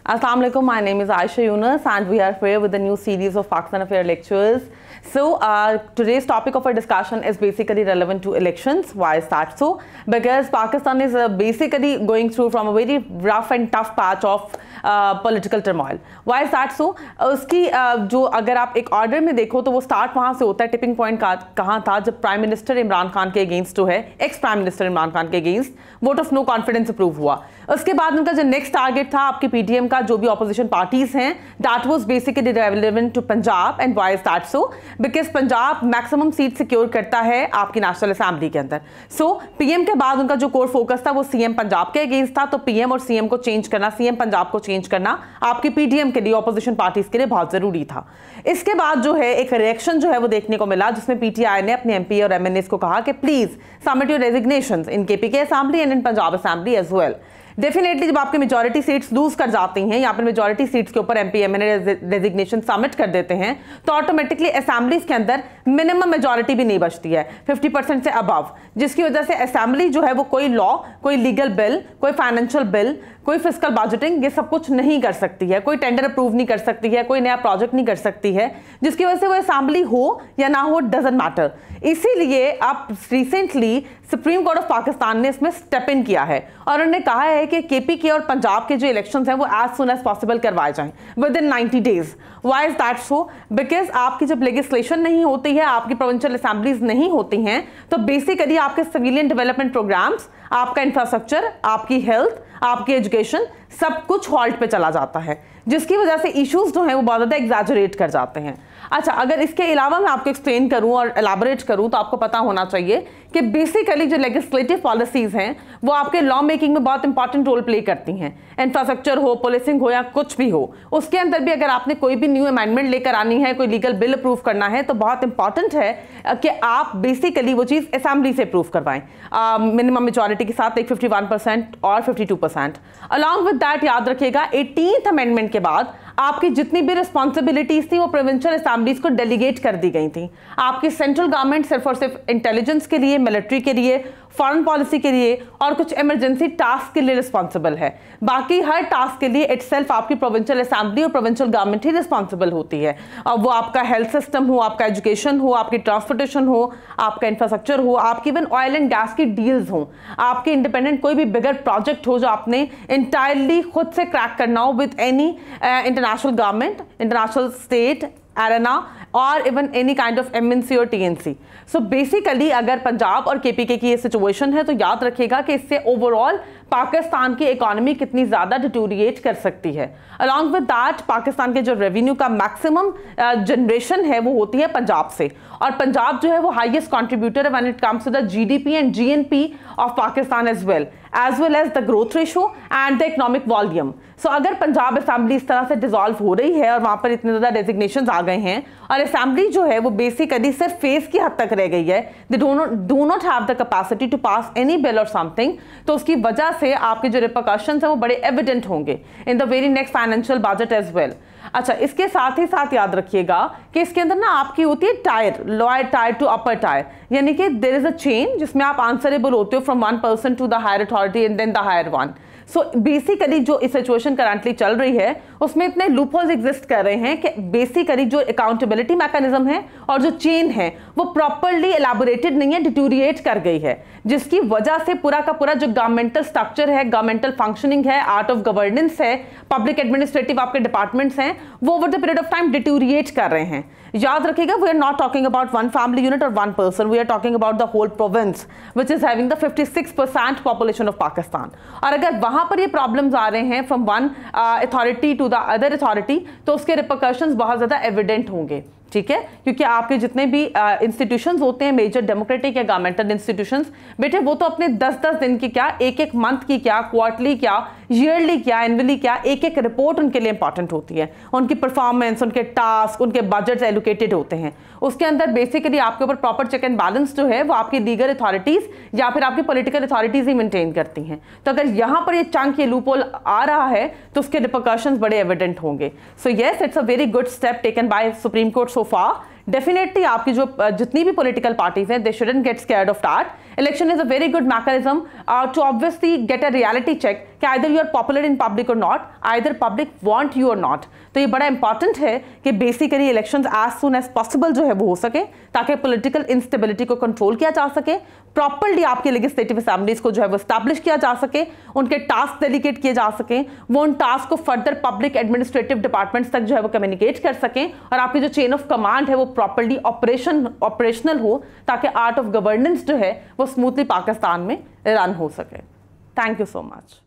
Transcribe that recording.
Assalamu alaikum, my name is Aisha Yunus and we are here with a new series of Pakistan Affair lectures. So today's topic of our discussion is basically relevant to elections. Why is that so? Because Pakistan is basically going through from a very rough and tough patch of political turmoil. Why is that so? उसकी जो अगर आप एक order में देखो तो वो start वहाँ से होता है. टिपिंग पॉइंट कहाँ था जब प्राइम मिनिस्टर इमरान खान के अगेंस्ट जो है ex prime minister Imran Khan के against vote of no confidence approve हुआ. उसके बाद उनका जो नेक्स्ट टारगेट था आपकी पीटीएम का जो भी ऑपोजिशन पार्टीज हैं that was basically relevant to Punjab. And why is that so? Because Punjab maximum seat secure करता है आपकी नेशनल असेंबली के अंदर. सो पीएम के बाद उनका जो कोर फोकस था वो सीएम पंजाब के अगेंस्ट था. तो पीएम और सीएम को चेंज करना, सीएम पंजाब को चेंज करना आपकी पीटीएम के लिए, ऑपोजिशन पार्टीज के लिए बहुत जरूरी था. इसके बाद जो है एक रिएक्शन जो है वो देखने को मिला जिसमें पीटीआई ने अपने एमपी और एमएनएस को कहा कि please submit your resignations in KP के assembly and in Punjab assembly as well. Definitely जब आपके मेजॉरिटी सीट्स लूज कर जाती हैं या फिर मेजॉरिटी सीट्स के ऊपर एमपी एमएनए रेजिग्नेशन सबमिट कर देते हैं तो ऑटोमेटिकली असेंबलीज के अंदर मिनिमम मेजॉरिटी भी नहीं बचती है 50% से अबव, जिसकी वजह से असेंबली जो है वो कोई लॉ, कोई लीगल बिल, कोई फाइनेंशियल बिल, कोई फिस्कल बजटिंग, ये सब कुछ नहीं कर सकती है. कोई टेंडर अप्रूव नहीं कर सकती है, कोई नया प्रोजेक्ट नहीं कर सकती है, जिसकी वजह से वो असेंबली हो या ना हो डजंट मैटर. इसीलिए अब recently supreme court of Pakistan ने इसमें स्टेप इन किया है और उन्होंने कहा है कि केपी के और पंजाब के जो इलेक्शंस हैं वो एज सुन एज पॉसिबल करवाए जाएं with in 90 days. Why is that so? Because आपकी जब लेजिस्लेशन नहीं होती है, आपकी प्रोविंशियल असेंबलीज नहीं होती हैं, तो बेसिकली आपके सिविलियन डेवलपमेंट प्रोग्राम्स, आपका इंफ्रास्ट्रक्चर, आपकी हेल्थ, आपकी एजुकेशन, सब कुछ हॉल्ट पे चला जाता है, जिसकी वजह से इश्यूज जो हैं वो बहुत ज़्यादा एग्जैजरेट कर जाते हैं. अच्छा, अगर इसके अलावा मैं आपको एक्सप्लेन करूं और एलाबोरेट करूं तो आपको पता होना चाहिए कि बेसिकली जो लेजिस्लेटिव पॉलिसीज हैं वो आपके लॉ मेकिंग में बहुत इंपॉर्टेंट रोल प्ले करती हैं. इंफ्रास्ट्रक्चर हो, पुलिसिंग हो या कुछ भी हो, उसके अंदर भी अगर आपने कोई भी न्यू अमेंडमेंट लेकर आनी है, कोई लीगल बिल अप्रूव करना है तो बहुत इंपॉर्टेंट है कि आप बेसिकली वो चीज़ असेंबली से अप्रूव करवाएं मिनिमम मेजॉरिटी के साथ, एक 51% और 52%. अलॉन्ग विद दैट याद रखिएगा 18th अमेंडमेंट के बाद आपकी जितनी भी रिस्पॉन्सिबिलिटीज थी वो प्रोविंशियल असेंबलीज को डेलीगेट कर दी गई थी. आपकी सेंट्रल गवर्नमेंट सिर्फ और सिर्फ इंटेलिजेंस के लिए, मिलिट्री के लिए, फॉरेन पॉलिसी के लिए और कुछ इमरजेंसी टास्क के लिए रिस्पॉन्सिबल है. बाकी हर टास्क के लिए इटसेल्फ आपकी प्रोविंशियल असेंबली और प्रोविंशियल गवर्नमेंट ही रिस्पॉन्सिबल होती है. अब वो आपका हेल्थ सिस्टम हो, आपका एजुकेशन हो, आपकी ट्रांसपोर्टेशन हो, आपका इंफ्रास्ट्रक्चर हो, आपकी इवन ऑयल एंड गैस की डील्स हो, आपके इंडिपेंडेंट कोई भी बिगर प्रोजेक्ट हो जो आपने इंटायरली खुद से क्रैक करना हो with any international government, international state arena और even any kind of MNC और टीएनसी. सो बेसिकली अगर पंजाब और केपीके की ये सिचुएशन है तो याद रखिएगा कि इससे ओवरऑल पाकिस्तान की इकोनॉमी कितनी ज़्यादा डिटोरिएट कर सकती है. अलॉन्ग विद दैट पाकिस्तान के जो रेवेन्यू का मैक्सिमम जनरेशन है वो होती है पंजाब से, और पंजाब जो है वो हाईएस्ट कंट्रीब्यूटर है when it comes to the GDP and GNP of Pakistan as well as the growth ratio and the economic volume. So अगर पंजाब असेंबली इस तरह से डिसॉल्व हो रही है और वहाँ पर इतने ज़्यादा रेजिग्नेशन आ गए हैं और असेंबली जो है वो बेसिकली सिर्फ फेस की हद तक रह गई है, they do not have the capacity to pass any bill or something, तो उसकी वजह से आपके जो रिपरकशंस हैं वो बड़े एविडेंट होंगे in the very next financial budget as well. अच्छा, इसके साथ ही साथ याद रखिएगा कि इसके अंदर ना आपकी होती है टायर, लोअर टायर टू अपर टायर, यानी कि देयर इज अ चेन जिसमें आप आंसरेबल होते हो from one person to the higher authority and then the higher one. So basically जो सिचुएशन करंटली चल रही है उसमें इतने लूपहोल्स एग्जिस्ट कर रहे हैं कि बेसिकली जो अकाउंटेबिलिटी मैकेनिज्म है और जो चेन है वो प्रॉपरली एलैबोरेटेड नहीं है, डिटोरिएट कर गई है, जिसकी वजह से पूरा का पूरा जो गवर्नमेंटल स्ट्रक्चर है, गवर्नमेंटल फंक्शनिंग है, आर्ट ऑफ गवर्नेंस है, पब्लिक एडमिनिस्ट्रेटिव आपके डिपार्टमेंट्स हैं, वो over the period of time deteriorate कर रहे हैं. याद रखिएगा we are not talking about one family unit और one person, we are talking about the whole province which is having the 56% population of Pakistan. और अगर वहां पर ये प्रॉब्लम्स आ रहे हैं from one authority to the other authority तो उसके रिपरकशंस बहुत ज़्यादा एविडेंट होंगे. ठीक है, क्योंकि आपके जितने भी इंस्टीट्यूशंस होते हैं मेजर डेमोक्रेटिक या गवर्नमेंटल इंस्टीट्यूशंस, बेटे वो तो अपने 10-10 दिन की क्या, एक मंथ की क्या, क्वार्टरली क्या, ईयरली क्या, एनुअली क्या, एक रिपोर्ट उनके लिए इंपॉर्टेंट होती है. उनकी परफॉर्मेंस, उनके टास्क, उनके बजट्स एलोकेटेड होते हैं. उसके अंदर बेसिकली आपके ऊपर प्रॉपर चेक एंड बैलेंस जो है वो आपकी लीगल अथॉरिटीज या फिर आपकी पॉलिटिकल अथॉरिटीज ही मेंटेन करती हैं. तो अगर यहाँ पर ये चंक, ये लूपहोल आ रहा है तो उसके रिपरकशंस बड़े एविडेंट होंगे. So yes, it's a very good step taken by supreme court so far. Definitely आपकी जो जितनी भी पॉलिटिकल पार्टीज हैं they shouldn't get scared of that. Election is a very good mechanism to obviously get a reality check कि either you are popular in public और नॉट, either public want you और नॉट। तो ये बड़ा इंपॉर्टेंट है कि basically elections as soon as possible जो है वो हो सके, ताकि पॉलिटिकल इंस्टेबिलिटी को कंट्रोल किया जा सके, प्रॉपर्ली आपके लेजिस्लेटिव असेंबलीज को जो है वो स्टैब्लिश किया जा सके, उनके टास्क डेलीगेट किए जा सके, वो उन टास्क को फर्दर पब्लिक एडमिनिस्ट्रेटिव डिपार्टमेंट्स तक जो है वो कम्युनिकेट कर सकें, और आपकी जो चेन ऑफ कमांड है वो प्रॉपर्ली ऑपरेशनल हो, ताकि आर्ट ऑफ गवर्नेंस जो है वो स्मूथली पाकिस्तान में रन हो सके। Thank you so much.